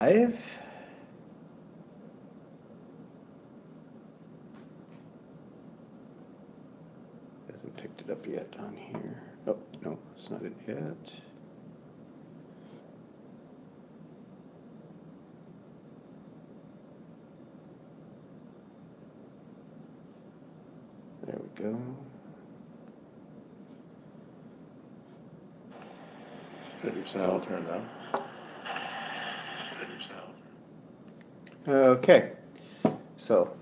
Live. Hasn't picked it up yet on here. Oh, no, that's not it yet. There we go. Get your sound turned on. Okay, so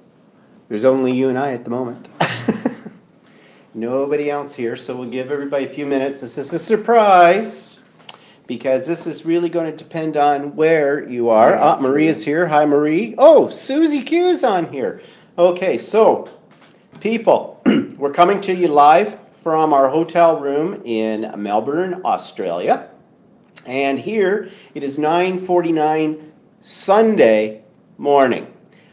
there's only you and I at the moment. Nobody else here, so we'll give everybody a few minutes. This is a surprise because this is really going to depend on where you are. Yeah, Maria's here. Hi, Marie. Oh, Susie Q's on here. Okay, so people, we're coming to you live from our hotel room in Melbourne, Australia. And here it is 9:49 Sunday morning.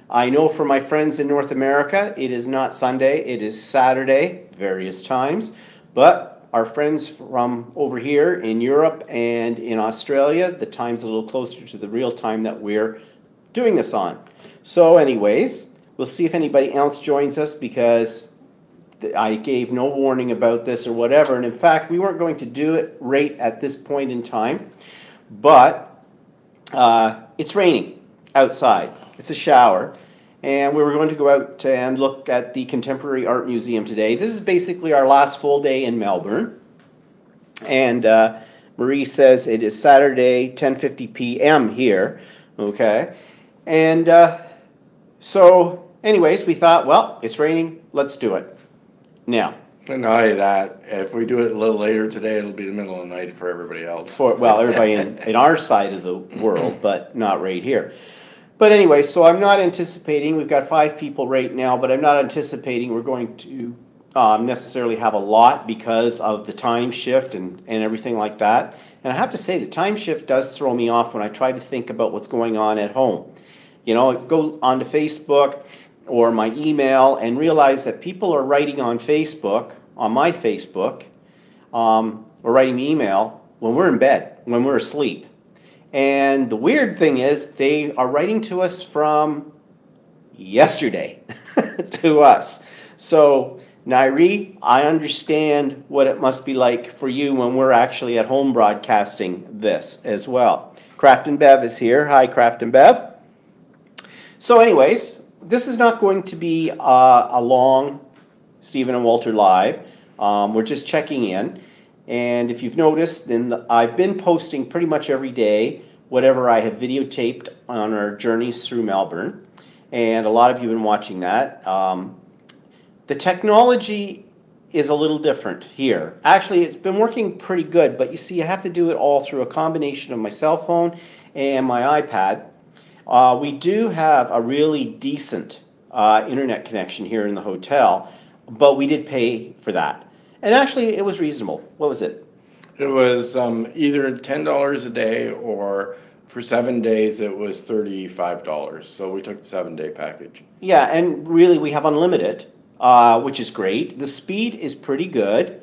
I know for my friends in North America, it is not Sunday, it is Saturday, various times. But our friends from over here in Europe and in Australia, the time's a little closer to the real time that we're doing this on. So anyways, we'll see if anybody else joins us because I gave no warning about this or whatever. And in fact, we weren't going to do it right at this point in time. But it's raining outside. It's a shower. And we were going to go out and look at the Contemporary Art Museum today. This is basically our last full day in Melbourne. And Marie says it is Saturday, 10:50 p.m. here. Okay. And so anyways, we thought, well, it's raining. Let's do it. Now, And not only that, if we do it a little later today, it'll be the middle of the night for everybody else. well, everybody in our side of the world, but not right here. But anyway, so I'm not anticipating, we've got 5 people right now, but I'm not anticipating we're going to necessarily have a lot because of the time shift and everything like that. And I have to say, the time shift does throw me off when I try to think about what's going on at home. You know, go onto Facebook or my email and realize that people are writing on Facebook, on my Facebook, or writing email when we're in bed, when we're asleep. And the weird thing is they are writing to us from yesterday to us. So, Nairi, I understand what it must be like for you when we're actually at home broadcasting this as well. Craft and Bev is here. Hi, Craft and Bev. So anyways, this is not going to be a long Stephen and Walter Live. We're just checking in. And if you've noticed, then I've been posting pretty much every day whatever I have videotaped on our journeys through Melbourne. And a lot of you have been watching that. The technology is a little different here. Actually, it's been working pretty good, but you see, I have to do it all through a combination of my cell phone and my iPad. We do have a really decent internet connection here in the hotel, but we did pay for that. And actually, it was reasonable. What was it? It was either $10 a day or for 7 days it was $35. So we took the 7-day package. Yeah, and really we have unlimited, which is great. The speed is pretty good.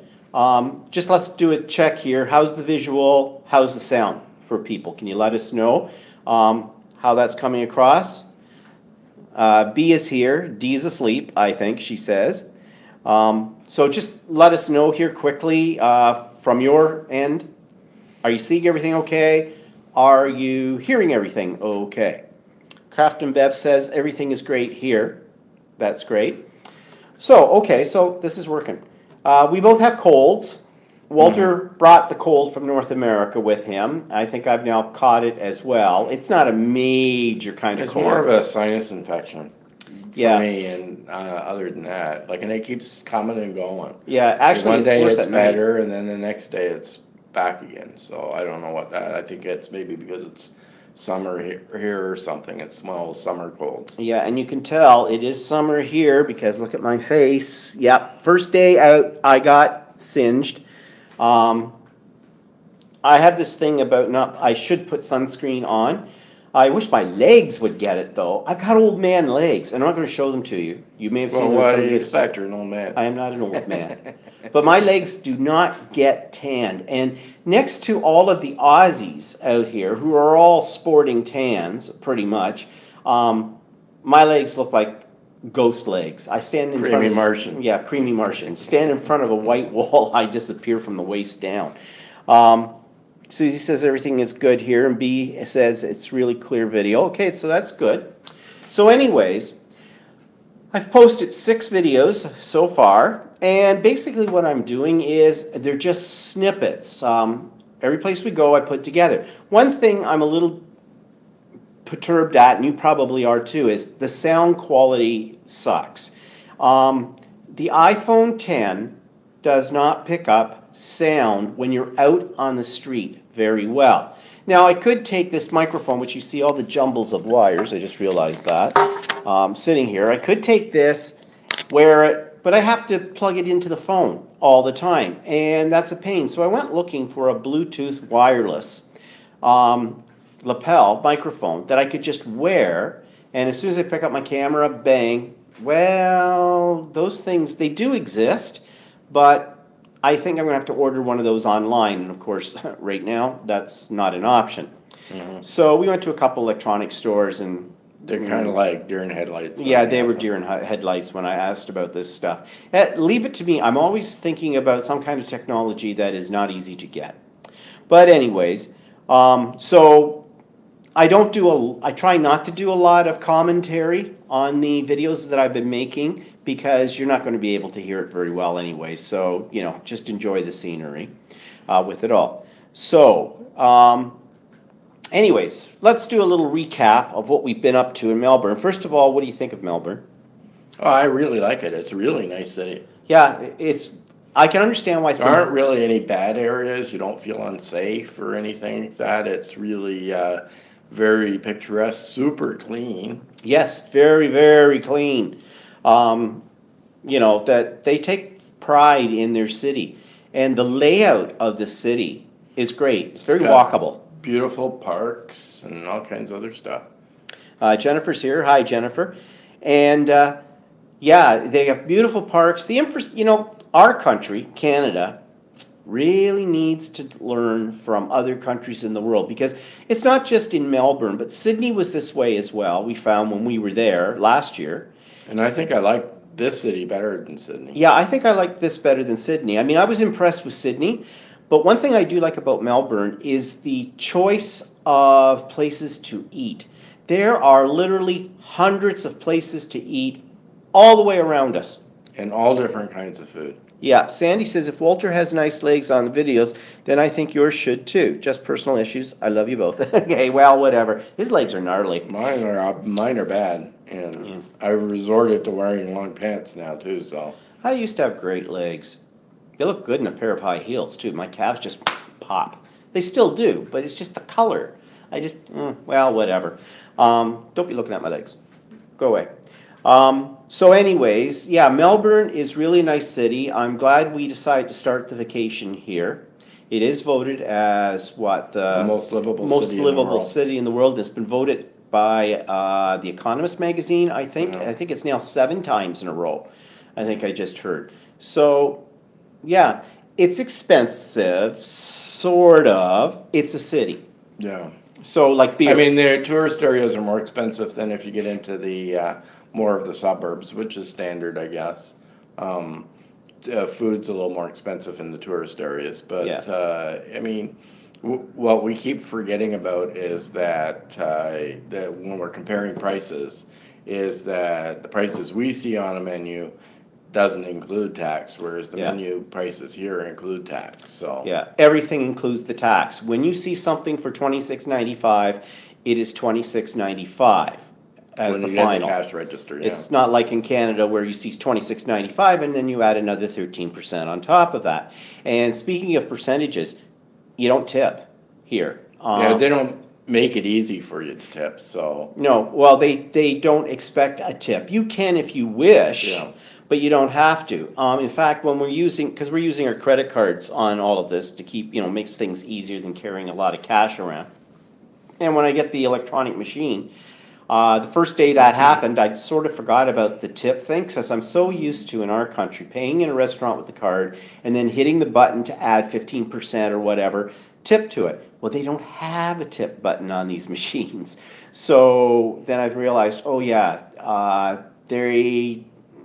Just let's do a check here. How's the visual? How's the sound for people? Can you let us know how that's coming across? B is here. D is asleep, I think, she says. So just let us know here quickly from your end. Are you seeing everything okay? Are you hearing everything okay? Craft and Bev says everything is great here. That's great. So, okay, so this is working. We both have colds. Walter brought the cold from North America with him. I think I've now caught it as well. It's not a major kind of It's cold. more of a sinus infection for Yeah. me, and other than that, like, and it keeps coming and going. Yeah, actually, One it's day worse it's at night. better, and then the next day it's back again. So I don't know what that. I think it's maybe because it's summer here or something. It smells summer colds. Yeah, and you can tell it is summer here because look at my face. Yep, first day out, I got singed. I have this thing about I should put sunscreen on. I wish my legs would get it though. I've got old man legs, and I'm not going to show them to you. You may have Well, seen them. what do you expect? You're an old man. I am not an old man. But my legs do not get tanned. And next to all of the Aussies out here, who are all sporting tans, pretty much, my legs look like ghost legs. I stand in front Creamy of... Martian. Yeah, creamy Martian. Stand in front of a white wall, I disappear from the waist down. Susie says everything is good here, and B says it's really clear video. Okay, so that's good. So anyways, I've posted 6 videos so far, and basically what I'm doing is they're just snippets. Every place we go, I put together. One thing I'm a little perturbed at, and you probably are too, is the sound quality sucks. The iPhone 10 does not pick up sound when you're out on the street very well. Now I could take this microphone, which you see all the jumbles of wires, I just realized that, sitting here. I could take this, wear it, but I have to plug it into the phone all the time, and that's a pain. So I went looking for a Bluetooth wireless lapel microphone that I could just wear, and as soon as I pick up my camera, bang. Well, those things, they do exist, but I think I'm going to have to order one of those online, and of course, right now, that's not an option. Mm-hmm. So we went to a couple electronic stores, and they're kind of like deer in headlights. Yeah, they were deer in headlights when I asked about this stuff. Leave it to me. I'm always thinking about some kind of technology that is not easy to get. But anyways, so I try not to do a lot of commentary on the videos that I've been making, because you're not going to be able to hear it very well anyway. So, just enjoy the scenery with it all. So, anyways, let's do a little recap of what we've been up to in Melbourne. First of all, what do you think of Melbourne? Oh, I really like it. It's a really nice city. Yeah, I can understand why it's there aren't really any bad areas. You don't feel unsafe or anything like that. It's really very picturesque, super clean. Yes, very, very clean. That they take pride in their city. And the layout of the city is great. It's very walkable. Beautiful parks and all kinds of other stuff. Jennifer's here. Hi, Jennifer. And they have beautiful parks. Our country, Canada, really needs to learn from other countries in the world, because it's not just in Melbourne, but Sydney was this way as well. We found when we were there last year. And I think I like this city better than Sydney. Yeah, I think I like this better than Sydney. I mean, I was impressed with Sydney, but one thing I do like about Melbourne is the choice of places to eat. There are literally hundreds of places to eat all the way around us. And all different kinds of food. Yeah, Sandy says, if Walter has nice legs on the videos, then I think yours should too. Just personal issues. I love you both. Okay, well, whatever. His legs are gnarly. Mine are bad, and I resorted to wearing long pants now too. So I used to have great legs. They look good in a pair of high heels too. My calves just pop. They still do, but it's just the color. Whatever. Don't be looking at my legs. Go away. So anyways, yeah, Melbourne is really a nice city. I'm glad we decided to start the vacation here. It is voted as the most livable city in the world. It's been voted by The Economist magazine, I think. Yeah. I think it's now 7 times in a row, I think I just heard. So, yeah, it's expensive, sort of. It's a city. Yeah. So, like beer. I mean, their tourist areas are more expensive than if you get into the more of the suburbs, which is standard, I guess. Food's a little more expensive in the tourist areas, but what we keep forgetting about is that when we're comparing prices, is that the prices we see on a menu doesn't include tax, whereas the menu prices here include tax. So yeah, everything includes the tax. When you see something for $26.95, it is $26.95 as when the you final. Get the cash register. Yeah. It's not like in Canada where you see $26.95 and then you add another 13% on top of that. And speaking of percentages, you don't tip here. They don't make it easy for you to tip. So no, well they don't expect a tip. You can if you wish. Yeah. But you don't have to. In fact, when we're using our credit cards on all of this to keep, makes things easier than carrying a lot of cash around. And when I get the electronic machine, the first day that happened, I sort of forgot about the tip thing because I'm so used to in our country paying in a restaurant with the card and then hitting the button to add 15% or whatever tip to it. Well, they don't have a tip button on these machines. So then I've realized, oh yeah, they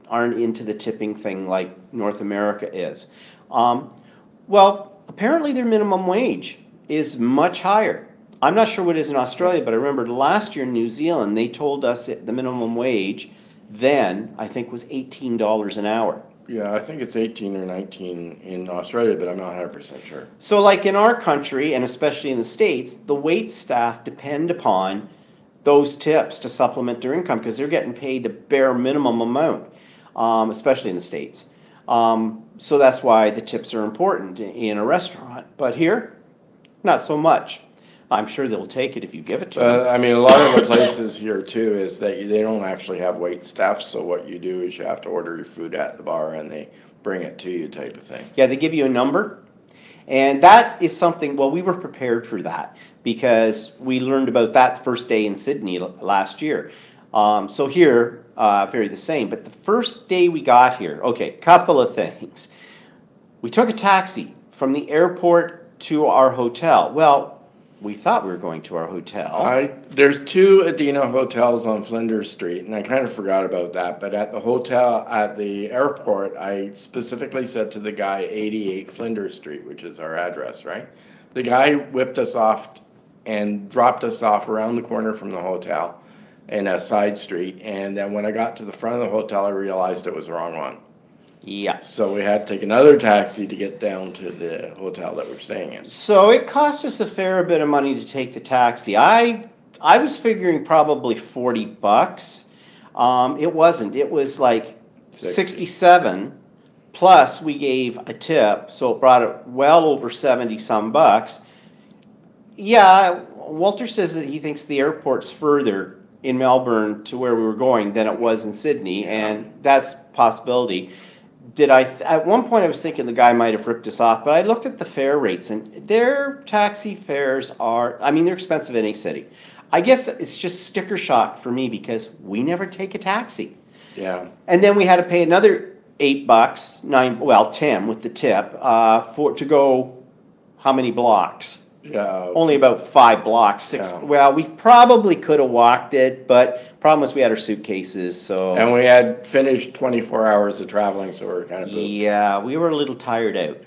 aren't into the tipping thing like North America is. Well, apparently their minimum wage is much higher. I'm not sure what it is in Australia, but I remember last year in New Zealand, they told us the minimum wage then, I think, was $18 an hour. Yeah, I think it's 18 or 19 in Australia, but I'm not 100% sure. So like in our country, and especially in the States, the wait staff depend upon those tips to supplement their income because they're getting paid the bare minimum amount, especially in the States. So that's why the tips are important in a restaurant. But here, not so much. I'm sure they'll take it if you give it to them. I mean, a lot of the places here too is that they don't actually have wait staff. So what you do is you have to order your food at the bar and they bring it to you type of thing. Yeah, they give you a number. And that is something, well, we were prepared for that because we learned about that the first day in Sydney last year. So here, very the same. But the first day we got here, okay, couple of things. We took a taxi from the airport to our hotel. Well, we thought we were going to our hotel. There's two Adina hotels on Flinders Street, and I kind of forgot about that. But at the hotel, at the airport, I specifically said to the guy 88 Flinders Street, which is our address, right? The guy whipped us off and dropped us off around the corner from the hotel in a side street. And then when I got to the front of the hotel, I realized it was the wrong one. Yeah. So we had to take another taxi to get down to the hotel that we're staying in. So it cost us a fair bit of money to take the taxi. I was figuring probably $40. It wasn't. It was like 67 plus we gave a tip, so it brought it well over 70 some bucks. Yeah, Walter says that he thinks the airport's further in Melbourne to where we were going than it was in Sydney, and that's a possibility. At one point I was thinking the guy might have ripped us off, but I looked at the fare rates and their taxi fares are, I mean, they're expensive in any city. I guess it's just sticker shock for me because we never take a taxi. Yeah. And then we had to pay another $8, 10 with the tip, to go how many blocks? Yeah. Only about 5 blocks, 6. Yeah. Well, we probably could have walked it, but problem was we had our suitcases, so. And we had finished 24 hours of traveling, so we were kind of pooped. Yeah, we were a little tired out.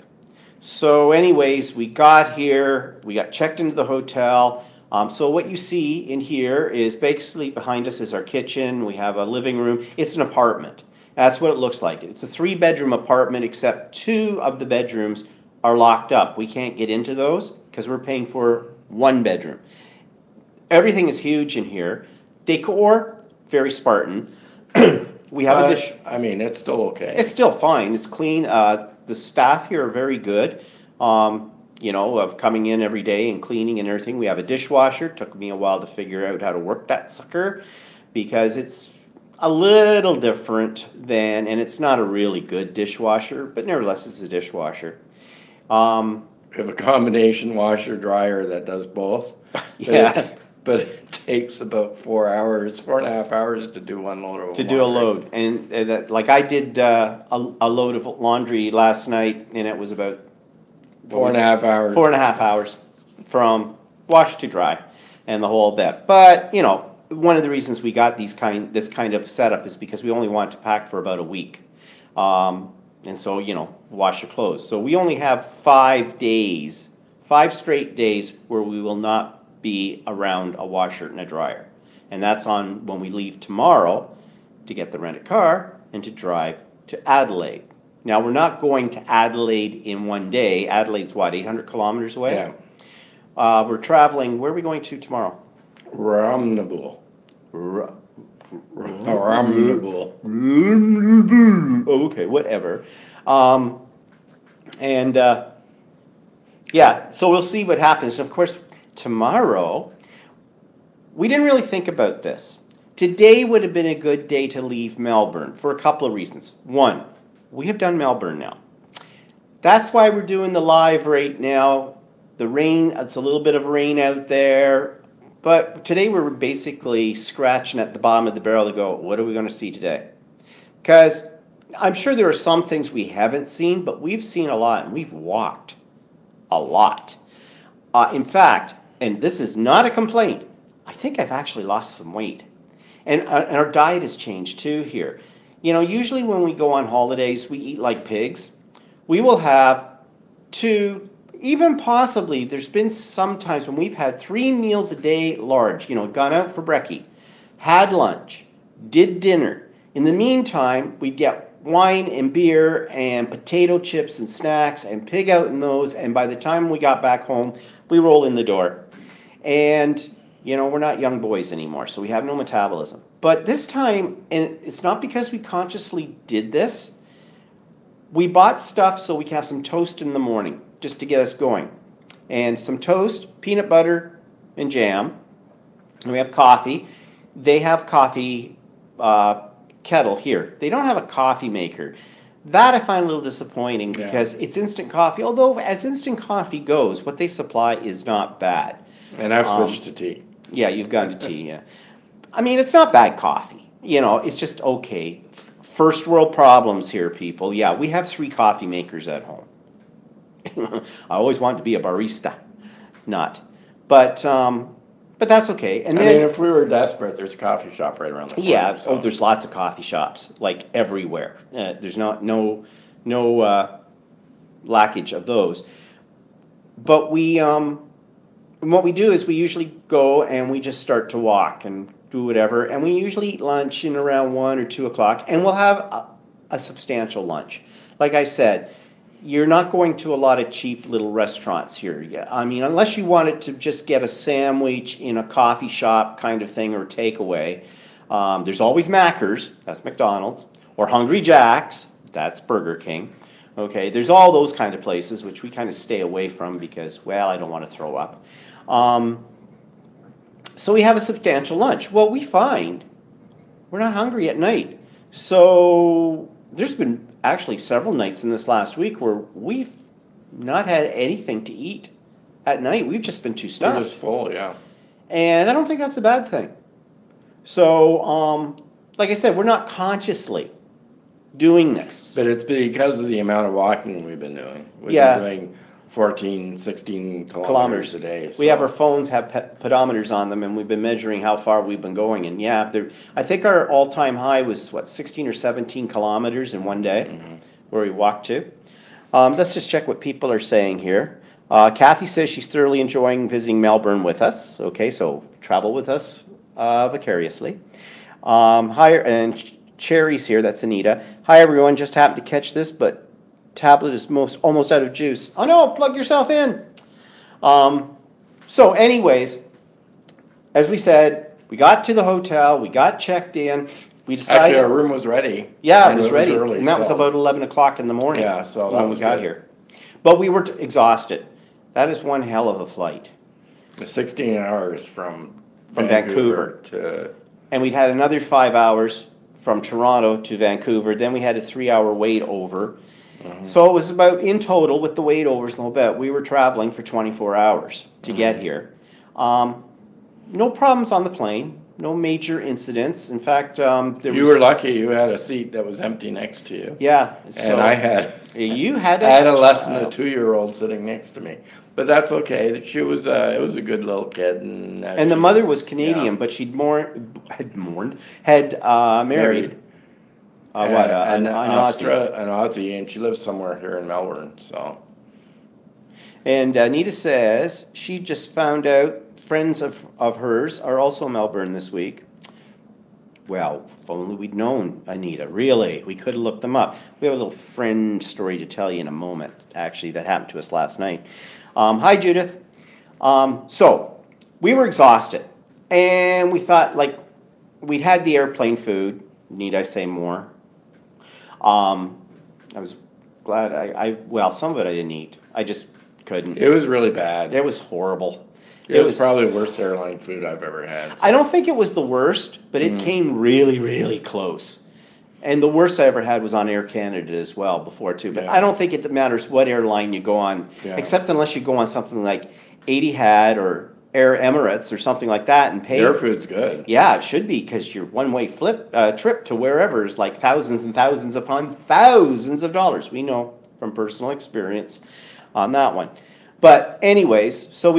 So anyways, we got here, we got checked into the hotel. So what you see in here is basically behind us is our kitchen. We have a living room. It's an apartment. That's what it looks like. It's a 3-bedroom apartment, except 2 of the bedrooms are locked up. We can't get into those because we're paying for 1 bedroom. Everything is huge in here. Decor, very Spartan. We have a dish. I mean, it's still okay. It's still fine. It's clean. The staff here are very good, of coming in every day and cleaning and everything. We have a dishwasher. Took me a while to figure out how to work that sucker because it's a little different and it's not a really good dishwasher, but nevertheless, it's a dishwasher. We have a combination washer dryer that does both. Yeah. But it takes about 4.5 hours to do one load of laundry. To do a load. And like I did a load of laundry last night, and it was about 4.5 hours. 4.5 hours from wash to dry and the whole bit. But, one of the reasons we got this kind of setup is because we only want to pack for about a week. And so, wash your clothes. So we only have 5 straight days where we will not be around a washer and a dryer. And that's on when we leave tomorrow to get the rented car and to drive to Adelaide. Now, we're not going to Adelaide in one day. Adelaide's what, 800 kilometers away? Yeah. We're traveling, where are we going to tomorrow? Ramnabul. Okay, whatever. So we'll see what happens. Of course, tomorrow, we didn't really think about this. Today would have been a good day to leave Melbourne for a couple of reasons. One, we have done Melbourne now. That's why we're doing the live right now. The rain, it's a little bit of rain out there. But today we're basically scratching at the bottom of the barrel to go, what are we going to see today? Because I'm sure there are some things we haven't seen, but we've seen a lot, and we've walked a lot. In fact, and this is not a complaint, I think I've actually lost some weight. And our diet has changed too here. You know, usually when we go on holidays, we eat like pigs. We will have 2, even possibly, there's been some times when we've had 3 meals a day large, you know, gone out for brekkie, had lunch, did dinner. In the meantime, we'd get wine and beer and potato chips and snacks and pig out in those, and by the time we got back home, we roll in the door. And, you know, we're not young boys anymore, so we have no metabolism. But this time, and it's not because we consciously did this, we bought stuff so we can have some toast in the morning, just to get us going. And some toast, peanut butter, and jam. And we have coffee. They have coffee kettle here. They don't have a coffee maker. That I find a little disappointing because it's instant coffee. Although as instant coffee goes, what they supply is not bad. And I've switched to tea. Yeah, you've gone to tea, yeah. I mean, it's not bad coffee. You know, it's just okay. First world problems here, people. Yeah, we have 3 coffee makers at home. I always wanted to be a barista. Not. But that's okay. And I then, mean, if we were desperate, there's a coffee shop right around the corner. yeah, so. there's lots of coffee shops, like everywhere. There's no lackage of those. But what we do is we usually go and we just start to walk and do whatever, and we usually eat lunch in around 1 or 2 o'clock, and we'll have a substantial lunch. Like I said, you're not going to a lot of cheap little restaurants here yet. I mean, unless you wanted to just get a sandwich in a coffee shop kind of thing or takeaway. There's always Macca's, that's McDonald's, or Hungry Jack's, that's Burger King. Okay, there's all those kind of places which we kind of stay away from because, well, I don't want to throw up. So we have a substantial lunch. Well, we find we're not hungry at night. So there's been actually several nights in this last week where we've not had anything to eat at night. We've just been too stuffed. We're just full, yeah. And I don't think that's a bad thing. So, like I said, we're not consciously doing this. But it's because of the amount of walking we've been doing. We've Yeah. been doing 14, 16 kilometers a day. We have our phones have pedometers on them, and we've been measuring how far we've been going. And yeah, I think our all-time high was, 16 or 17 kilometers in one day, where we walked to. Let's just check what people are saying here. Kathy says she's thoroughly enjoying visiting Melbourne with us. Okay, so travel with us vicariously. Hi, and Cherry's here, that's Anita. Hi, everyone, just happened to catch this, but tablet is almost out of juice. Oh no, plug yourself in. So anyways, as we said, we got to the hotel, we got checked in, we decided. Actually, our room was ready. Yeah, it was ready, early, and that was about 11 o'clock in the morning. Yeah, so that when we was got good. here. But we were exhausted. That is one hell of a flight. 16 hours from Vancouver to. And we'd had another 5 hours from Toronto to Vancouver. Then we had a 3-hour wait over. So it was about, in total, with the wait overs and the whole bit, we were traveling for 24 hours to get here. No problems on the plane, no major incidents. In fact, You were lucky you had a seat that was empty next to you. Yeah. So And I had. You had I had a less than a 2-year-old sitting next to me. But that's okay. She was it was a good little kid. And the mother was Canadian, but she'd married. An Aussie. Aussie, and she lives somewhere here in Melbourne. So, And Anita says she just found out friends of hers are also in Melbourne this week. Well, if only we'd known, Anita. Really, we could have looked them up. We have a little friend story to tell you in a moment, actually, that happened to us last night. Hi, Judith. So, we were exhausted. And we thought, like, we'd had the airplane food. Need I say more? I was glad well, some of it I didn't eat. I just couldn't. it was really bad. It was horrible. It was probably the worst airline food I've ever had. I don't think it was the worst, but it came really, really close. And the worst I ever had was on Air Canada as well before too. But Yeah. I don't think it matters what airline you go on, Yeah. except unless you go on something like Etihad or Air Emirates or something like that and pay. Their food's good. Yeah, it should be, because your one-way trip to wherever is like thousands and thousands upon thousands of dollars. We know from personal experience on that one. But anyways, so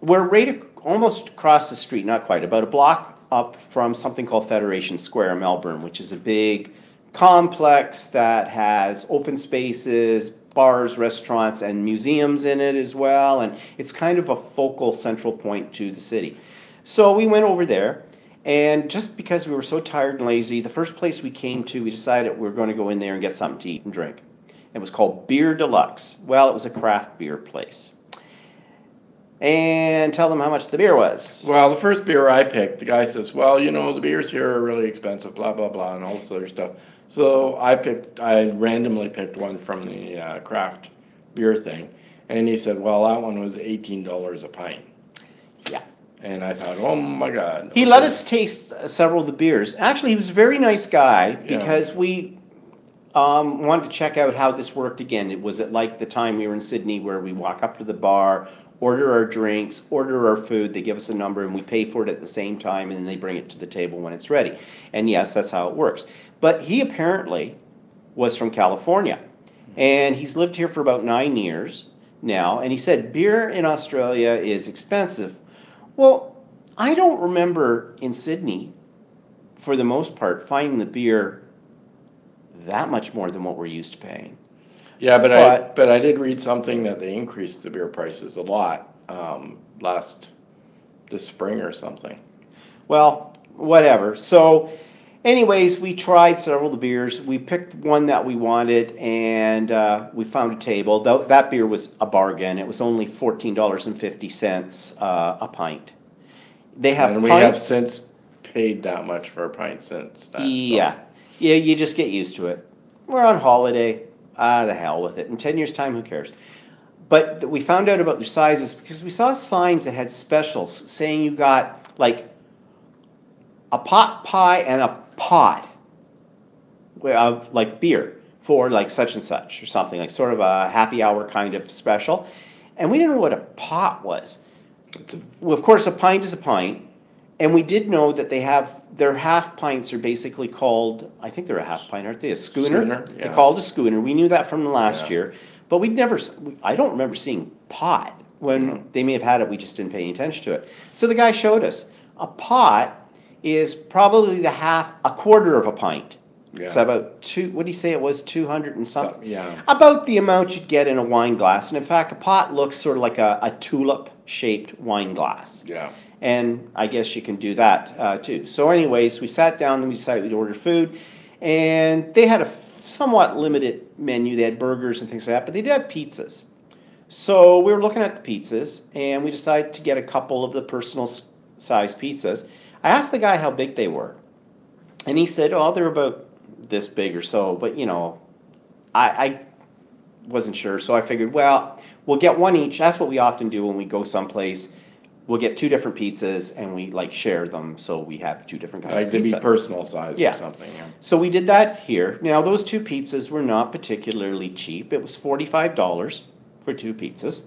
we're right almost across the street, not quite, about a block up from something called Federation Square in Melbourne, which is a big complex that has open spaces, bars, restaurants, and museums in it as well, and it's kind of a focal central point to the city. So we went over there, and just because we were so tired and lazy, the first place we came to, we decided we were going to go in there and get something to eat and drink. It was called Beer Deluxe. Well, it was a craft beer place. And tell them how much the beer was. Well, the first beer I picked, the guy says, well, the beers here are really expensive, blah, blah, blah, and all this other stuff. So I randomly picked one from the craft beer thing, and he said, well, that one was $18 a pint. Yeah. And I thought, oh my God. He let us taste several of the beers. Actually, he was a very nice guy, because we wanted to check out how this worked again. Was it like the time we were in Sydney where we walk up to the bar, order our drinks, order our food, they give us a number, and we pay for it at the same time, and then they bring it to the table when it's ready. And yes, that's how it works. But he apparently was from California, and he's lived here for about 9 years now, and he said beer in Australia is expensive. Well, I don't remember in Sydney, for the most part, finding the beer that much more than what we're used to paying. Yeah, but I did read something that they increased the beer prices a lot this spring or something. Well, whatever. So anyways, we tried several of the beers. We picked one that we wanted, and we found a table. That beer was a bargain. It was only $14.50 a pint. They have and pints. We have since paid that much for a pint since that. Yeah. Yeah, you just get used to it. We're on holiday. The hell with it. In 10 years' time, who cares? But we found out about their sizes because we saw signs that had specials saying you got like a pot pie and a pot of like beer for like such and such or something, like sort of a happy hour kind of special. And we didn't know what a pot was. Well, of course, a pint is a pint. And we did know that their half pints are basically called, I think they're a half pint, aren't they? A schooner? Yeah. They're called a schooner. We knew that from the last year. But I don't remember seeing pot. When they may have had it, we just didn't pay any attention to it. So the guy showed us. A pot is probably a quarter of a pint. Yeah. It's about what did he say it was, 200 and something? Yeah. About the amount you'd get in a wine glass. And in fact, a pot looks sort of like a tulip-shaped wine glass. Yeah. And I guess you can do that too. So anyways, we sat down and we decided we'd order food. And they had a somewhat limited menu. They had burgers and things like that, but they did have pizzas. So we were looking at the pizzas, and we decided to get a couple of the personal size pizzas. I asked the guy how big they were. And he said, oh, they're about this big or so. But, I wasn't sure. So I figured, well, we'll get one each. That's what we often do when we go someplace. We'll get two different pizzas and we share them, so we have two different kinds of pizza. Like to be personal size or something. Yeah. So we did that here. Now those two pizzas were not particularly cheap. It was $45 for two pizzas.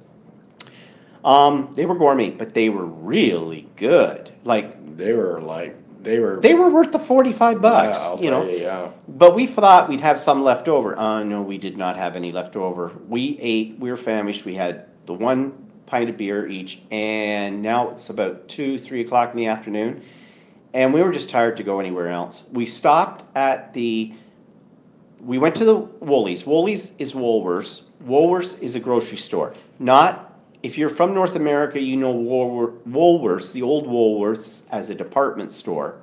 They were gourmet, but they were really good. They were worth the $45. Yeah, I'll tell you, yeah. But we thought we'd have some left over. No, we did not have any left over. We were famished. We had the one pint of beer each, and now it's about 2-3 o'clock in the afternoon, and we were just tired to go anywhere else. We stopped we went to the Woolies. Woolies is Woolworths. Woolworths is a grocery store. If you're from North America, you know Woolworths, the old Woolworths, as a department store.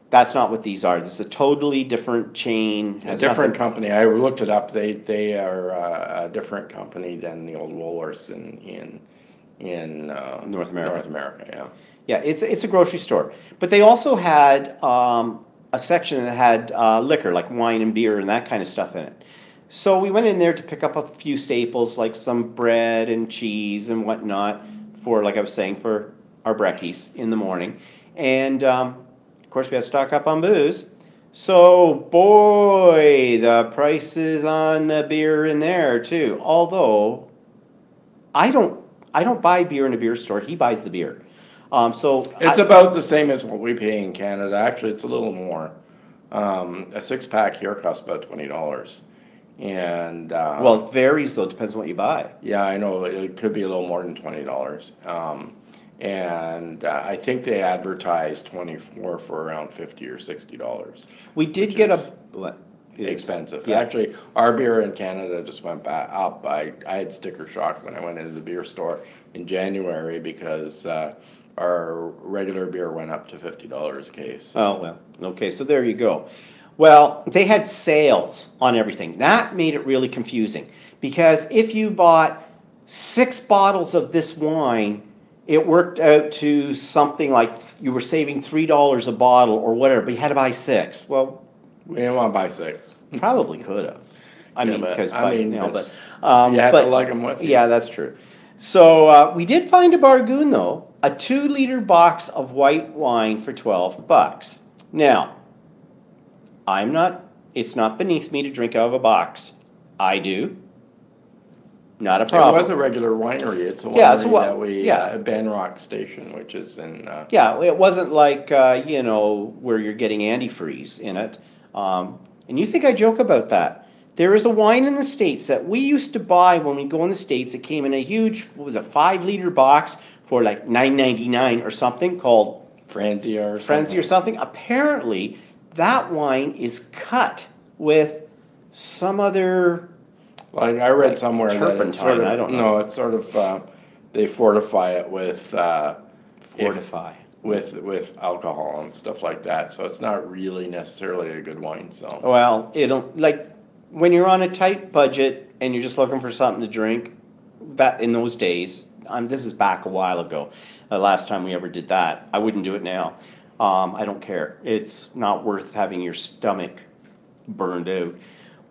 That's not what these are. This is a totally different chain. A different company. I looked it up. They are a different company than the old Woolworths in North America. North America, yeah. Yeah, it's a grocery store. But they also had a section that had liquor, like wine and beer and that kind of stuff in it. So we went in there to pick up a few staples, like some bread and cheese and whatnot, for, like I was saying, for our brekkies in the morning. And, of course, we had to stock up on booze. So, boy, the prices on the beer in there, too. Although, I I don't buy beer in a beer store. He buys the beer. It's about the same as what we pay in Canada. Actually, it's a little more. A 6-pack here costs about $20. And well, it varies though. It depends on what you buy. yeah, I know it could be a little more than $20. And I think they advertise 24 for around $50 or $60. We did get a what? Expensive. Yeah. Actually, our beer in Canada just went back up. I had sticker shock when I went into the beer store in January because our regular beer went up to $50 a case. Oh, well, okay, so there you go. Well, they had sales on everything. That made it really confusing because if you bought 6 bottles of this wine, it worked out to something like you were saving $3 a bottle or whatever, but you had to buy 6. Well, we didn't want to buy 6. probably could have. You had but, to lug them with you. Yeah, that's true. So we did find a bargain though, a 2-liter box of white wine for $12. Now, it's not beneath me to drink out of a box. I do. Not a problem. It was a regular winery. It's a winery Banrock Station, which is in... Yeah, it wasn't like, where you're getting antifreeze in it. And you think I joke about that. There is a wine in the States that we used to buy when we go in the States. It came in a huge, 5-liter box for like $9.99 or something called... Franzia or something. Apparently, that wine is cut with some other... Like I read somewhere that it's sort of, I don't know. No, it's sort of, they fortify it with... With alcohol and stuff like that, so it's not really necessarily a good wine. So well, when you're on a tight budget and you're just looking for something to drink, that in those days, this is back a while ago. Last time we ever did that, I wouldn't do it now. I don't care. It's not worth having your stomach burned out.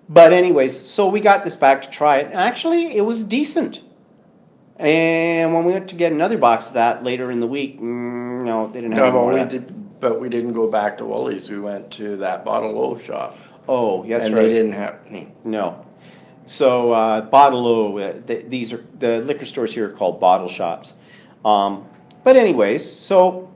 But anyways, so we got this back to try it. Actually, it was decent. And when we went to get another box of that later in the week, no, they didn't have any more of that. But we didn't go back to Woolies. We went to that Bottle O shop. Oh, yes, and right. they didn't have any. No. So Bottle O, these are the liquor stores here are called bottle shops. But anyways, so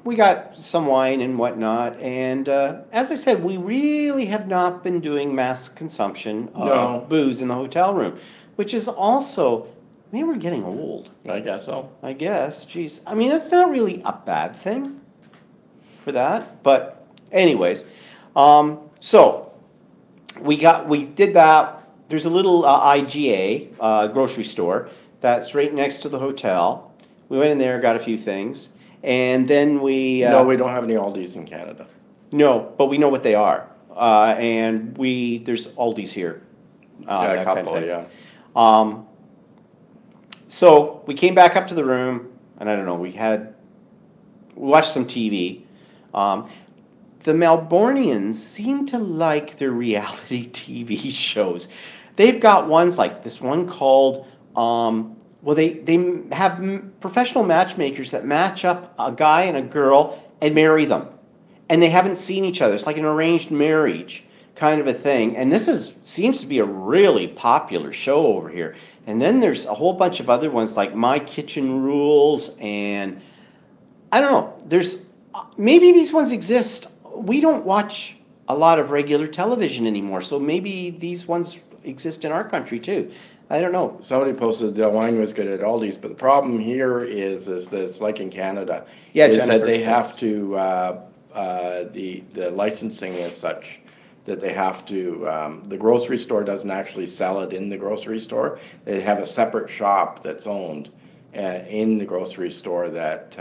we got some wine and whatnot, and as I said, we really have not been doing mass consumption of booze in the hotel room, which is also, maybe we're getting old. I guess so. I guess, geez. I mean, it's not really a bad thing for that, but anyways, so we did that. There's a little IGA grocery store that's right next to the hotel. We went in there, got a few things. And then we... no, we don't have any Aldi's in Canada. No, but we know what they are. And there's Aldi's here. A couple, kind of so we came back up to the room, and I don't know, we watched some TV. The Melbournians seem to like their reality TV shows. They've got ones like this one called... well, they have professional matchmakers that match up a guy and a girl and marry them. And they haven't seen each other. It's like an arranged marriage kind of a thing. And this seems to be a really popular show over here. And then there's a whole bunch of other ones like My Kitchen Rules and I don't know. Maybe these ones exist. We don't watch a lot of regular television anymore. So maybe these ones exist in our country too. I don't know. Somebody posted the wine was good at Aldi's, but the problem here is that it's like in Canada. Yeah, is that they have to the licensing is such that they have to the grocery store doesn't actually sell it in the grocery store. They have a separate shop that's owned in the grocery store that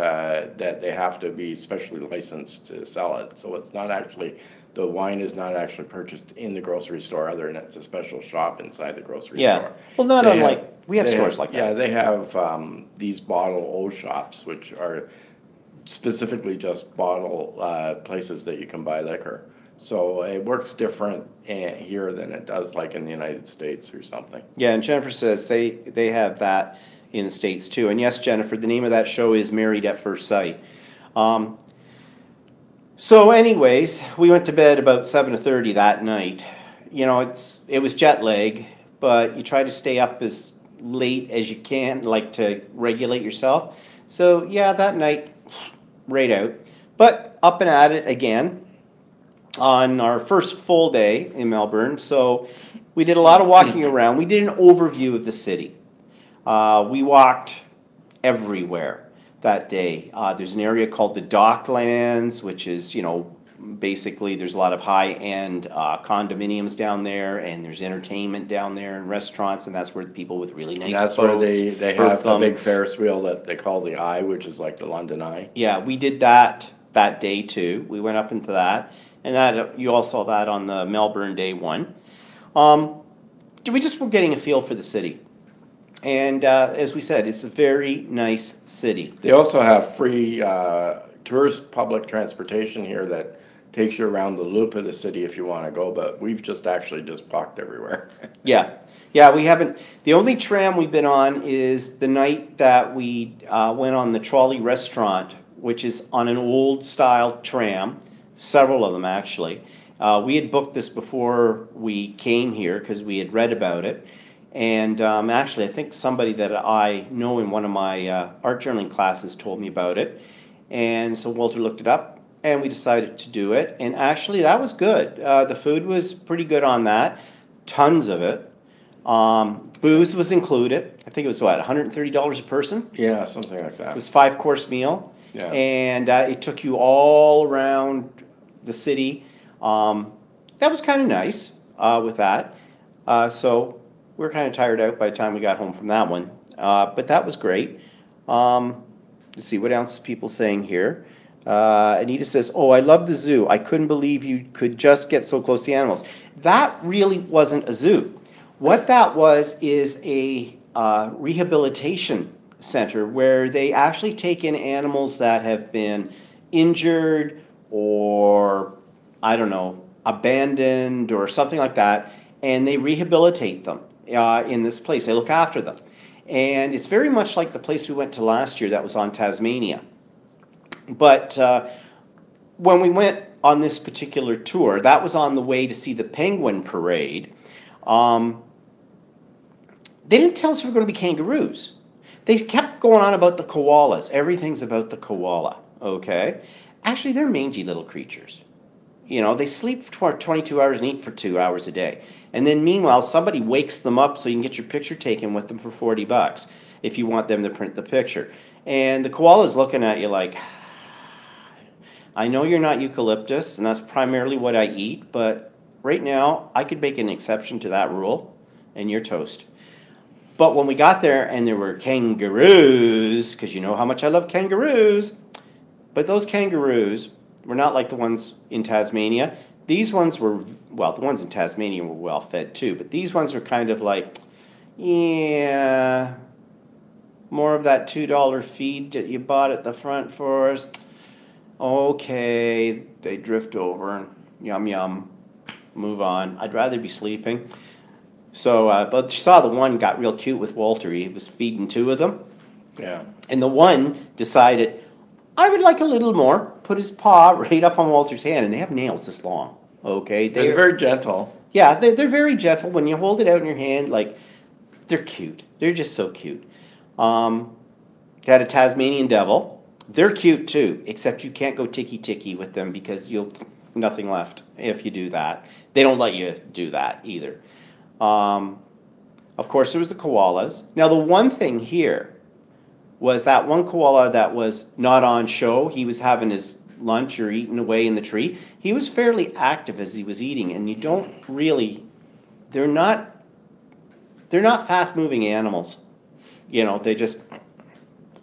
they have to be specially licensed to sell it. So it's not actually. The wine is not actually purchased in the grocery store, other than it's a special shop inside the grocery store. Well, not unlike we have stores like that. Yeah, they have these Bottle O shops, which are specifically just bottle places that you can buy liquor. So it works different here than it does like in the United States or something. Yeah, and Jennifer says they have that in the States too. And yes, Jennifer, the name of that show is Married at First Sight. So anyways, we went to bed about 7:30 that night. You know, it was jet lag, but you try to stay up as late as you can, like to regulate yourself. So yeah, that night, right out. But up and at it again on our first full day in Melbourne. So we did a lot of walking around. We did an overview of the city. We walked everywhere that day. There's an area called the Docklands, which is, basically there's a lot of high-end condominiums down there, and there's entertainment down there and restaurants, and that's where people with really nice That's boats. where they have the big Ferris wheel that they call the Eye, which is like the London Eye. Yeah, we did that day too. We went up into that, and that you all saw that on the Melbourne day one. We just were getting a feel for the city. And as we said, it's a very nice city. They also have free tourist public transportation here that takes you around the loop of the city if you want to go, but we've just walked everywhere. Yeah, we haven't. The only tram we've been on is the night that we went on the Trolley Restaurant, which is on an old style tram, several of them actually. We had booked this before we came here because we had read about it. And actually, I think somebody that I know in one of my art journaling classes told me about it. And so Walter looked it up, and we decided to do it. And actually, that was good. The food was pretty good on that. Tons of it. Booze was included. I think it was, $130 a person? Yeah, something like that. It was a 5-course meal. Yeah. And it took you all around the city. That was kind of nice with that. So we were kind of tired out by the time we got home from that one. But that was great. Let's see, what else is people saying here? Anita says, oh, I love the zoo. I couldn't believe you could just get so close to the animals. That really wasn't a zoo. What that was is a rehabilitation center where they actually take in animals that have been injured or, I don't know, abandoned or something like that, and they rehabilitate them in this place. They look after them. And it's very much like the place we went to last year that was on Tasmania. But when we went on this particular tour, that was on the way to see the penguin parade. They didn't tell us there were going to be kangaroos. They kept going on about the koalas. Everything's about the koala, okay? Actually, they're mangy little creatures. They sleep for 22 hours and eat for 2 hours a day. And then meanwhile, somebody wakes them up so you can get your picture taken with them for $40 if you want them to print the picture. And the koala's looking at you like, I know you're not eucalyptus, and that's primarily what I eat, but right now I could make an exception to that rule, and you're toast. But when we got there and there were kangaroos, because you know how much I love kangaroos, but those kangaroos were not like the ones in Tasmania. These ones were, well, the ones in Tasmania were well fed too, but these ones were kind of like, yeah, more of that $2 feed that you bought at the front for us. Okay, they drift over and yum yum, move on. I'd rather be sleeping. So, but you saw the one got real cute with Walter. He was feeding two of them. Yeah. And the one decided, I would like a little more. Put his paw right up on Walter's hand, and they have nails this long. Okay, They're very gentle. Yeah, they're very gentle. When you hold it out in your hand, like, they're cute. They're just so cute. Got a Tasmanian devil. They're cute too, except you can't go ticky-ticky with them because you'll nothing left if you do that. They don't let you do that either. Of course, there was the koalas. Now, the one thing here was that one koala that was not on show. He was having his lunch or eating away in the tree. He was fairly active as he was eating, and you don't really, they're not fast-moving animals. They just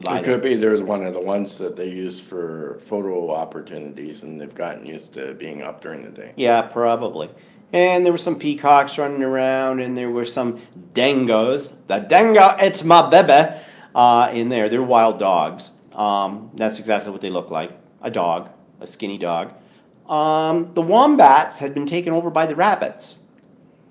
lie It could be they're one of the ones that they use for photo opportunities, and they've gotten used to being up during the day. Yeah, probably. And there were some peacocks running around, and there were some dangos. The dango, it's my baby, in there. They're wild dogs. That's exactly what they look like. A dog, a skinny dog. The wombats had been taken over by the rabbits.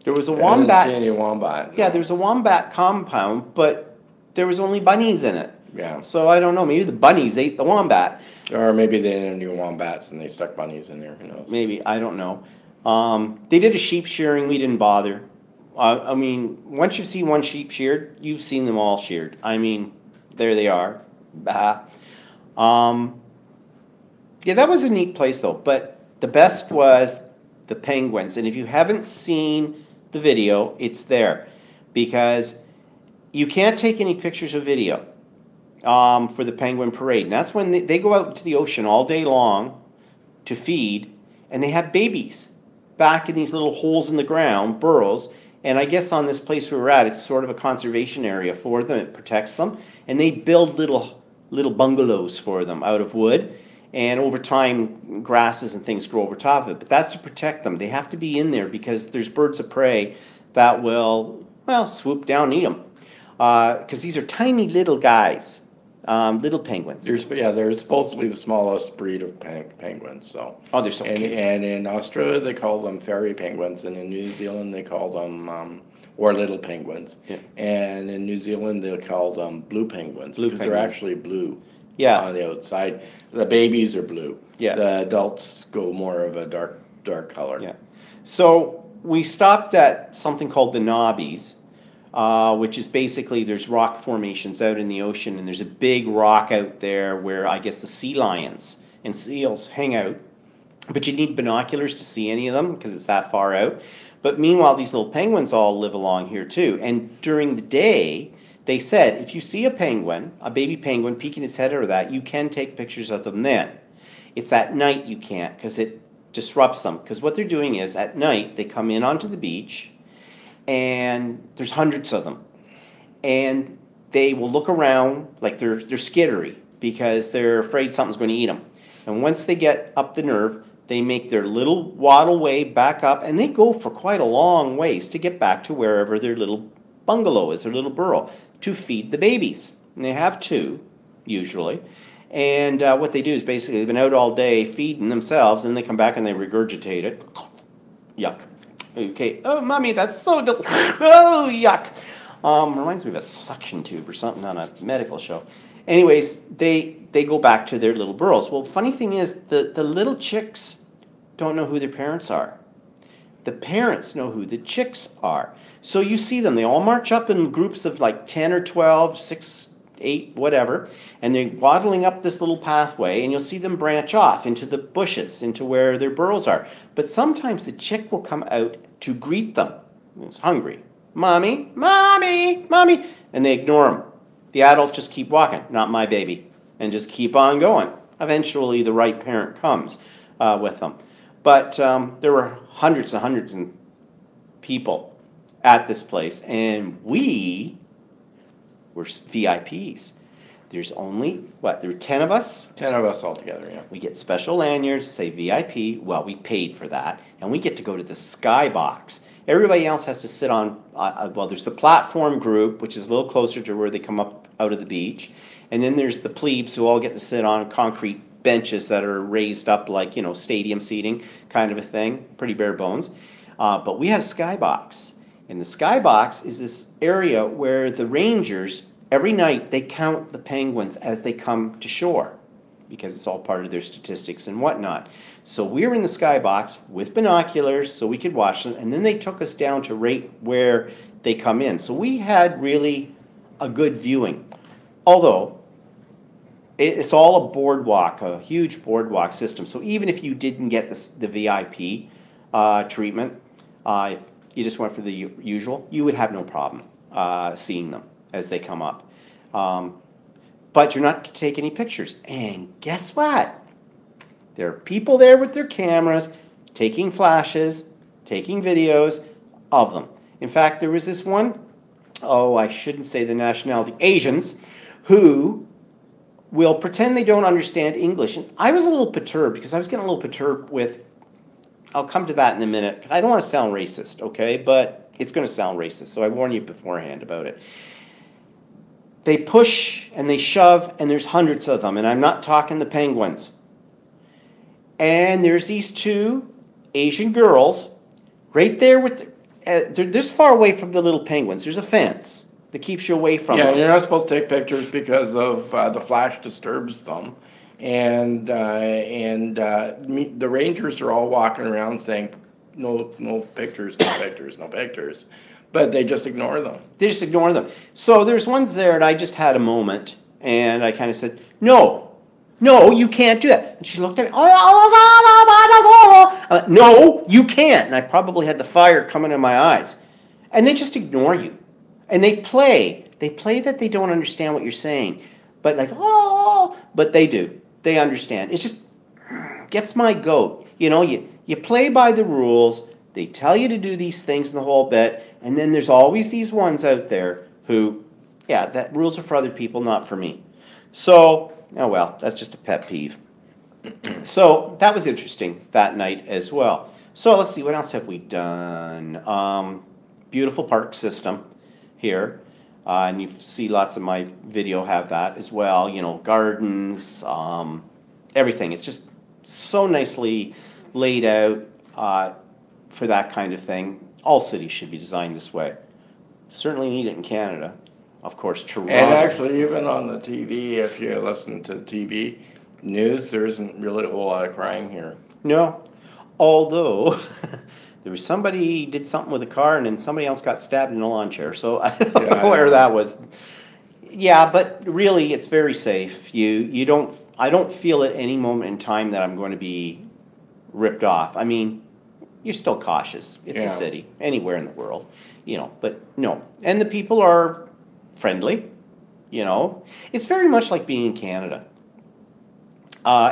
There was a wombat. I didn't see any wombat. Yeah, there was a wombat compound, but there was only bunnies in it. Yeah. So I don't know. Maybe the bunnies ate the wombat. Or maybe they didn't do wombats and they stuck bunnies in there. Who knows? Maybe, I don't know. They did a sheep shearing. We didn't bother. I mean, once you see one sheep sheared, you've seen them all sheared. I mean, there they are. Bah. Um, yeah, that was a neat place though. But the best was the penguins. And if you haven't seen the video, it's there. Because you can't take any pictures or video for the penguin parade. And that's when they go out to the ocean all day long to feed. And they have babies back in these little holes in the ground, burrows. And I guess on this place we were at, it's sort of a conservation area for them. It protects them. And they build little bungalows for them out of wood. And over time, grasses and things grow over top of it. But that's to protect them. They have to be in there because there's birds of prey that will, well, swoop down and eat them. Because these are tiny little guys, little penguins. They're supposedly the smallest breed of penguins. So. Oh, they're so cute. And in Australia, they call them fairy penguins. And in New Zealand, they call them... or little penguins. Yeah. And in New Zealand, they call them blue penguins because they're actually blue on the outside. The babies are blue. Yeah. The adults go more of a dark color. Yeah. So we stopped at something called the Knobbies, which is basically there's rock formations out in the ocean, and there's a big rock out there where I guess the sea lions and seals hang out. But you need binoculars to see any of them because it's that far out. But meanwhile, these little penguins all live along here too. And during the day, they said, if you see a penguin, a baby penguin peeking its head out of that, you can take pictures of them then. It's at night you can't because it disrupts them. Because what they're doing is, at night, they come in onto the beach, and there's hundreds of them. And they will look around like they're skittery because they're afraid something's going to eat them. And once they get up the nerve, they make their little waddle way back up, and they go for quite a long ways to get back to wherever their little bungalow is, their little burrow, to feed the babies. And they have two, usually. And what they do is basically they've been out all day feeding themselves, and they come back and they regurgitate it. Yuck. Okay. Oh, mommy, that's so oh, yuck. Reminds me of a suction tube or something on a medical show. Anyways, they go back to their little burrows. Well, funny thing is, the little chicks don't know who their parents are. The parents know who the chicks are. So you see them. They all march up in groups of like 10 or 12, 6, 8, whatever, and they're waddling up this little pathway, and you'll see them branch off into the bushes, into where their burrows are. But sometimes the chick will come out to greet them. It's hungry. Mommy, mommy, mommy. And they ignore them. The adults just keep walking, not my baby, and just keep on going. Eventually, the right parent comes with them. But there were hundreds and hundreds of people at this place, and we were VIPs. There's only, there were 10 of us? 10 of us altogether, yeah. We get special lanyards, say VIP. Well, we paid for that, and we get to go to the skybox. Everybody else has to sit on, there's the platform group, which is a little closer to where they come up out of the beach. And then there's the plebes who all get to sit on concrete benches that are raised up like, stadium seating kind of a thing, pretty bare bones. But we had a skybox. And the skybox is this area where the rangers, every night, they count the penguins as they come to shore because it's all part of their statistics and whatnot. So we were in the skybox with binoculars so we could watch them, and then they took us down to right where they come in. So we had really a good viewing. Although, it's all a boardwalk, a huge boardwalk system. So even if you didn't get the VIP treatment, if you just went for the usual, you would have no problem seeing them as they come up. But you're not to take any pictures. And guess what? There are people there with their cameras, taking flashes, taking videos of them. In fact, there was this one, I shouldn't say the nationality, Asians, who will pretend they don't understand English. And I was a little perturbed because I was getting a little perturbed with, I'll come to that in a minute. I don't want to sound racist, okay? But it's going to sound racist, so I warn you beforehand about it. They push and they shove, and there's hundreds of them, and I'm not talking the penguins. And there's these two Asian girls right there with they're this far away from the little penguins. There's a fence that keeps you away from them. Yeah, you're not supposed to take pictures because of the flash disturbs them. And the rangers are all walking around saying, no pictures, no pictures, no pictures. But they just ignore them. They just ignore them. So there's ones there, and I just had a moment, and I kind of said, no, you can't do that. And she looked at me, no, you can't. And I probably had the fire coming in my eyes. And they just ignore you. And they play that they don't understand what you're saying. But like, but they do. They understand. It just gets my goat. You play by the rules. They tell you to do these things in the whole bit. And then there's always these ones out there who, that rules are for other people, not for me. So, oh well, that's just a pet peeve. So that was interesting that night as well. So let's see, what else have we done? Beautiful park system here. And you see lots of my video have that as well. Gardens, everything. It's just so nicely laid out for that kind of thing. All cities should be designed this way. Certainly need it in Canada. Of course, Toronto. And actually, even on the TV, if you listen to TV news, there isn't really a whole lot of crime here. No. Although, there was somebody did something with a car and then somebody else got stabbed in a lawn chair. So I don't know where that was. Yeah, but really, it's very safe. I don't feel at any moment in time that I'm going to be ripped off. I mean, you're still cautious. It's a city, anywhere in the world, but no. And the people are friendly, It's very much like being in Canada,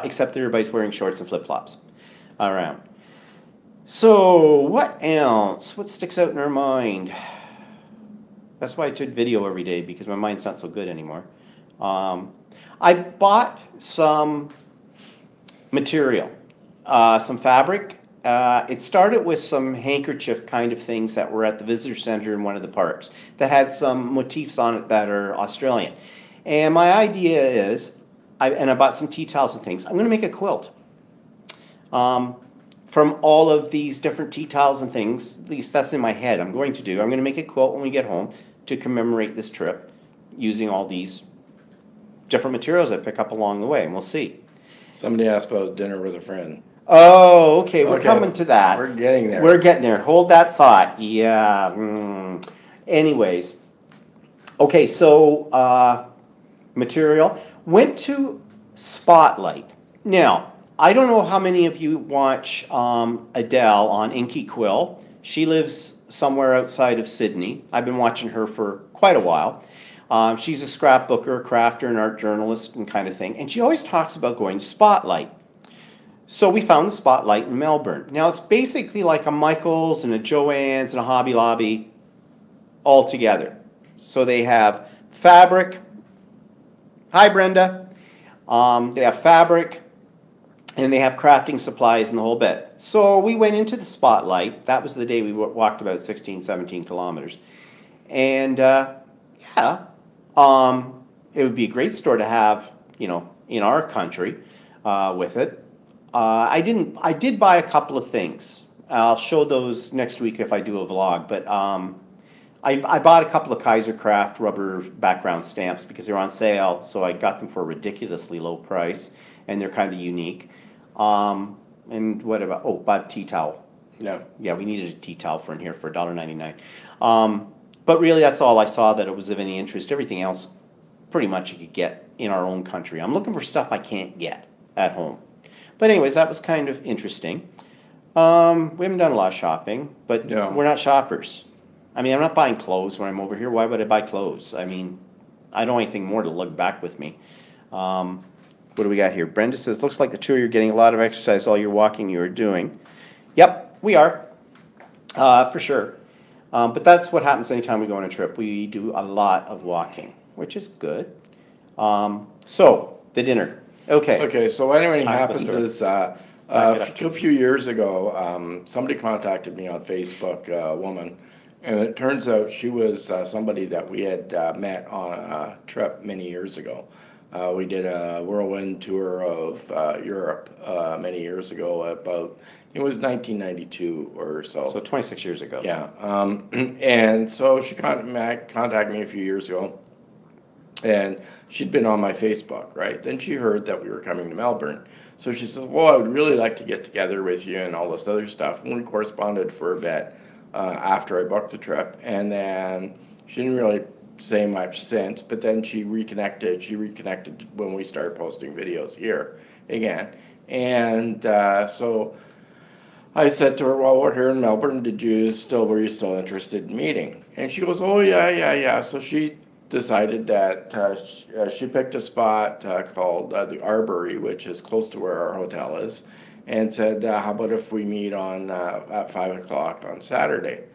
except that everybody's wearing shorts and flip-flops around. So what else? What sticks out in our mind? That's why I did video every day, because my mind's not so good anymore. I bought some material, some fabric. It started with some handkerchief kind of things that were at the visitor center in one of the parks that had some motifs on it that are Australian. And my idea is, I bought some tea towels and things. I'm going to make a quilt from all of these different tea towels and things. At least that's in my head. I'm going to make a quilt when we get home to commemorate this trip using all these different materials I pick up along the way, and we'll see. Somebody asked about dinner with a friend. Oh, okay, we're coming to that. We're getting there. We're getting there. Hold that thought. Yeah. Anyways. Okay, so material. Went to Spotlight. Now, I don't know how many of you watch Adele on Inky Quill. She lives somewhere outside of Sydney. I've been watching her for quite a while. She's a scrapbooker, crafter, and art journalist and kind of thing. And she always talks about going to Spotlight. So we found the Spotlight in Melbourne. Now it's basically like a Michael's and a Joann's and a Hobby Lobby all together. So they have fabric. Hi, Brenda. They have fabric, and they have crafting supplies and the whole bit. So we went into the Spotlight. That was the day we walked about 16, 17 kilometers. And it would be a great store to have, in our country with it. I did buy a couple of things. I'll show those next week if I do a vlog. But I bought a couple of Kaiser Craft rubber background stamps because they're on sale. So I got them for a ridiculously low price, and they're kind of unique. And what about, bought a tea towel. Yeah, we needed a tea towel for in here for $1.99. But really, that's all I saw that it was of any interest. Everything else, pretty much you could get in our own country. I'm looking for stuff I can't get at home. But anyways, that was kind of interesting. We haven't done a lot of shopping, but we're not shoppers. I mean, I'm not buying clothes when I'm over here. Why would I buy clothes? I mean, I don't have anything more to lug back with me. What do we got here? Brenda says, looks like the two of you are getting a lot of exercise all your walking you are doing. Yep, we are, for sure. But that's what happens anytime we go on a trip. We do a lot of walking, which is good. So, the dinner. Okay, so what anyway happens is a few years ago, somebody contacted me on Facebook, a woman, and it turns out she was somebody that we had met on a trip many years ago. We did a whirlwind tour of Europe many years ago, it was 1992 or so. So 26 years ago. Yeah, and so she contacted me a few years ago, and she'd been on my Facebook, right? Then she heard that we were coming to Melbourne. So she said, well, I would really like to get together with you and all this other stuff. And we corresponded for a bit after I booked the trip, and then she didn't really say much since, but then she reconnected when we started posting videos here again. And so I said to her, well, we're here in Melbourne, were you still interested in meeting? And she goes, oh, yeah. So she decided that she picked a spot called the Arbory, which is close to where our hotel is, and said, how about if we meet on at 5 o'clock on Saturday?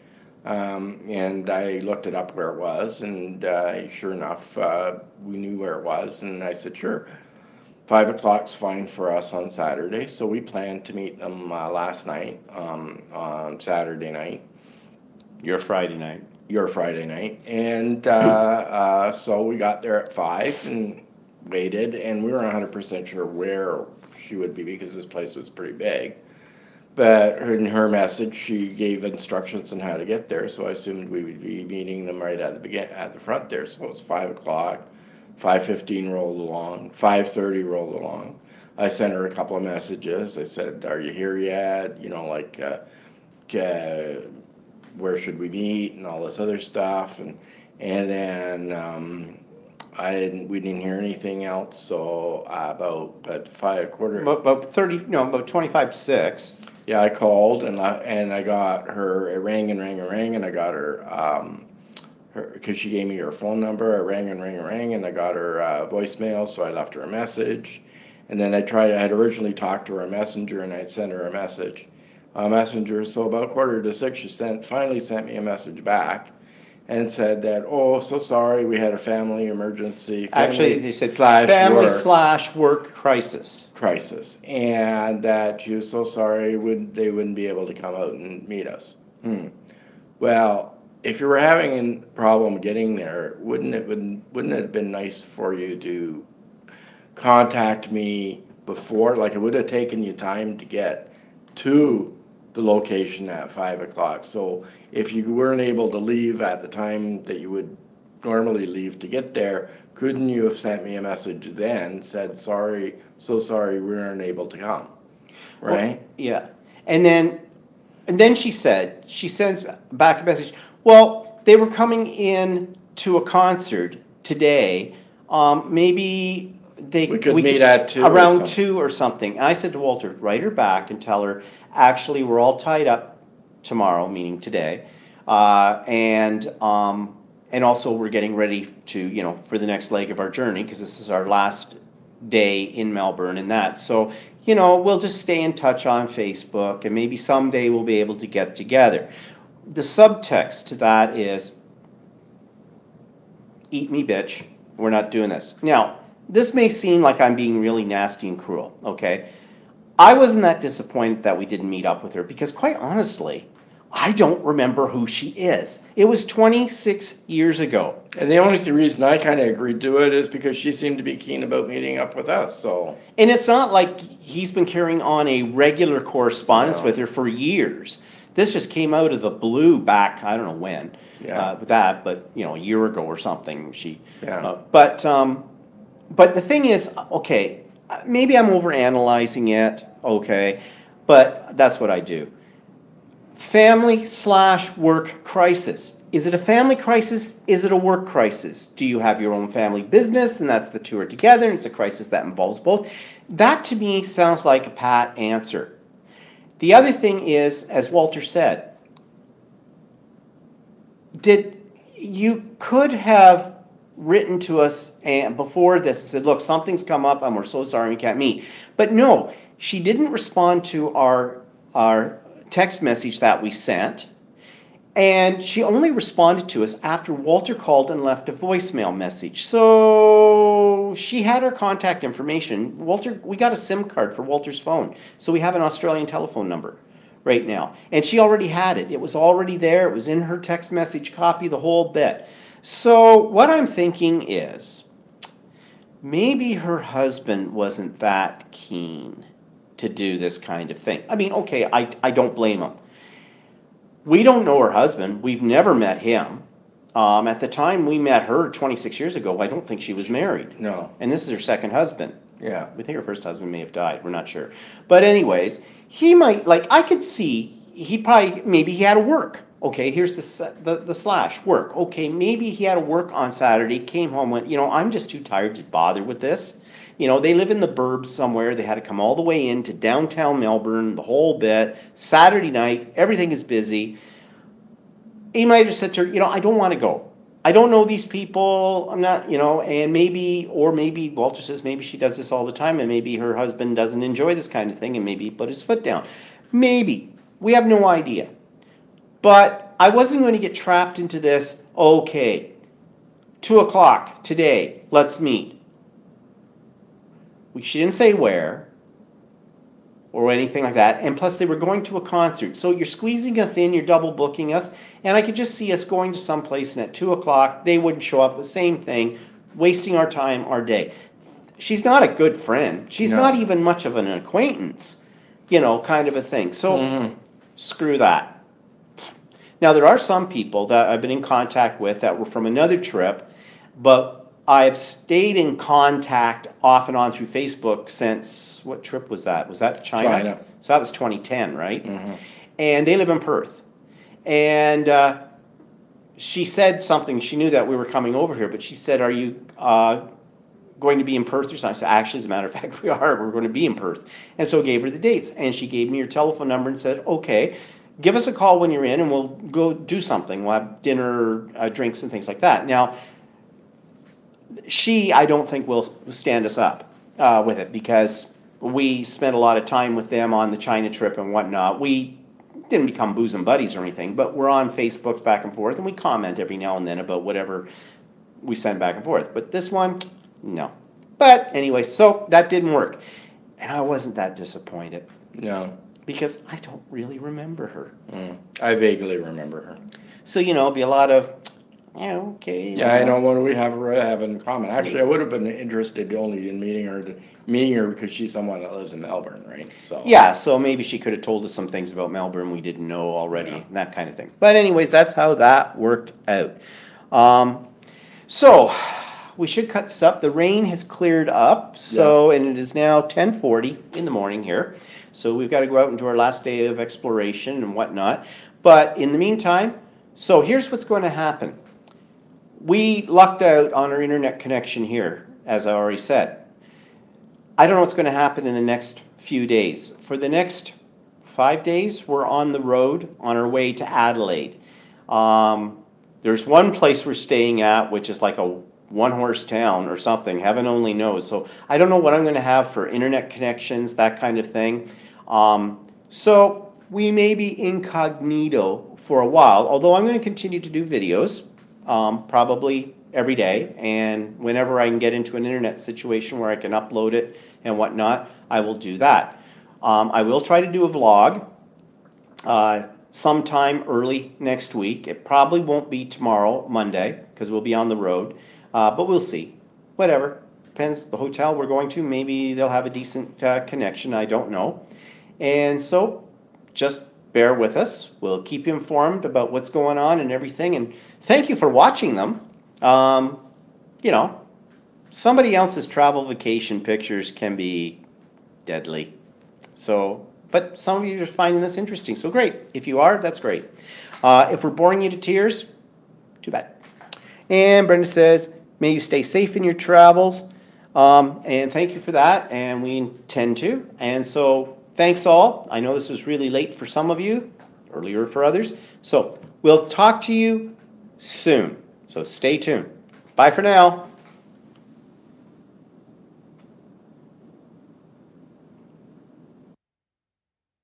And I looked it up where it was, and sure enough, we knew where it was, and I said, sure. 5 o'clock's fine for us on Saturday, so we planned to meet them last night, on Saturday night. Your Friday night. And so we got there at 5 and waited, and we were 100% sure where she would be because this place was pretty big. But in her message, she gave instructions on how to get there, so I assumed we would be meeting them right at the front there. So it was 5 o'clock. 5:15 rolled along, 5:30 rolled along. I sent her a couple of messages. I said, are you here yet? Where should we meet and all this other stuff. And then we didn't hear anything else. So about 25 to 6. Yeah, I called and I got her, it rang, and I got her, because she gave me her phone number. I rang, and I got her voicemail, so I left her a message. And then I had originally talked to her on Messenger, and I'd sent her a message on Messenger. So about 5:45, she finally sent me a message back and said that, oh, so sorry, we had a family emergency. Actually, they said family/work crisis. And that she was so sorry they wouldn't be able to come out and meet us. Well, if you were having a problem getting there, wouldn't it have been nice for you to contact me before? Like, it would have taken you time to get to the location at 5 o'clock. So if you weren't able to leave at the time that you would normally leave to get there, couldn't you have sent me a message then, said, so sorry, we weren't able to come, right? Well, yeah. And then she sends back a message, well, they were coming in to a concert today. Maybe we could meet at 2 around 2 or something. And I said to Walter, write her back and tell her, actually, we're all tied up tomorrow, meaning today, and also we're getting ready to, for the next leg of our journey, because this is our last day in Melbourne and that. So, we'll just stay in touch on Facebook, and maybe someday we'll be able to get together. The subtext to that is, eat me, bitch. We're not doing this. Now, this may seem like I'm being really nasty and cruel, okay? I wasn't that disappointed that we didn't meet up with her because, quite honestly, I don't remember who she is. It was 26 years ago. And the only reason I kind of agreed to it is because she seemed to be keen about meeting up with us, so. And it's not like he's been carrying on a regular correspondence with her for years. This just came out of the blue back, I don't know when, with that, but, a year ago or something. But the thing is, okay, maybe I'm overanalyzing it, okay, but that's what I do. Family/work crisis. Is it a family crisis? Is it a work crisis? Do you have your own family business, and that's the two are together, and it's a crisis that involves both? That, to me, sounds like a pat answer. The other thing is, as Walter said, you could have written to us before this and said, look, something's come up and we're so sorry we can't meet. But no, she didn't respond to our text message that we sent, and she only responded to us after Walter called and left a voicemail message. So she had our contact information. Walter, we got a SIM card for Walter's phone, so we have an Australian telephone number right now. And she already had it. It was already there. It was in her text message copy, the whole bit. So what I'm thinking is, maybe her husband wasn't that keen to do this kind of thing. I mean, okay, I don't blame him. We don't know her husband. We've never met him. At the time we met her 26 years ago, I don't think she was married. No. And this is her second husband. Yeah. We think her first husband may have died. We're not sure. But anyways, he might, I could see, maybe he had to work. Okay, here's the slash, work. Okay, maybe he had to work on Saturday, came home, went, I'm just too tired to bother with this. They live in the burbs somewhere. They had to come all the way into downtown Melbourne, the whole bit. Saturday night, everything is busy. He might have said to her, I don't want to go. I don't know these people. I'm not, and maybe Walter says maybe she does this all the time, and maybe her husband doesn't enjoy this kind of thing, and maybe he put his foot down. Maybe. We have no idea. But I wasn't going to get trapped into this, okay, 2 o'clock today, let's meet. She didn't say where or anything like that. And plus, they were going to a concert. So you're squeezing us in, you're double booking us. And I could just see us going to some place, and at 2 o'clock, they wouldn't show up, the same thing, wasting our time, our day. She's not a good friend. She's not even much of an acquaintance, kind of a thing. So screw that. Now, there are some people that I've been in contact with that were from another trip, but I've stayed in contact off and on through Facebook since, what trip was that? Was that China? China. So that was 2010, right? And they live in Perth. And she said something, she knew that we were coming over here, but she said, are you going to be in Perth or something? I said, actually, as a matter of fact, we're going to be in Perth. And so I gave her the dates, and she gave me her telephone number and said, okay, give us a call when you're in, and we'll go do something. We'll have dinner, drinks, and things like that. Now, I don't think will stand us up with it, because we spent a lot of time with them on the China trip and whatnot. We didn't become bosom buddies or anything, but we're on Facebooks back and forth, and we comment every now and then about whatever we send back and forth. But this one, no. But anyway, so that didn't work. And I wasn't that disappointed. No. Because I don't really remember her. I vaguely remember her. So, it'll be a lot of, okay. Yeah, I know what do we have in common. Actually, I would have been interested only in meeting her because she's someone that lives in Melbourne, right? So yeah, so maybe she could have told us some things about Melbourne we didn't know already, that kind of thing. But anyways, that's how that worked out. So we should cut this up. The rain has cleared up, and it is now 10:40 in the morning here. So we've got to go out and do our last day of exploration and whatnot. But in the meantime, so here's what's going to happen. We lucked out on our internet connection here, as I already said. I don't know what's going to happen in the next few days. For the next 5 days, we're on the road on our way to Adelaide. There's one place we're staying at, which is like a one-horse town or something. Heaven only knows. So I don't know what I'm going to have for internet connections, that kind of thing. So we may be incognito for a while, although I'm going to continue to do videos, probably every day. And whenever I can get into an internet situation where I can upload it and whatnot, I will do that. I will try to do a vlog sometime early next week. It probably won't be tomorrow, Monday, because we'll be on the road. But we'll see. Whatever. Depends. The hotel we're going to, maybe they'll have a decent connection. I don't know. And so just bear with us. We'll keep you informed about what's going on and everything. And thank you for watching them. Somebody else's travel vacation pictures can be deadly. So, but some of you are finding this interesting. So great. If you are, that's great. If we're boring you to tears, too bad. And Brenda says, may you stay safe in your travels. And thank you for that. And we intend to. And so thanks all. I know this was really late for some of you, earlier for others. So we'll talk to you soon. So stay tuned. Bye for now.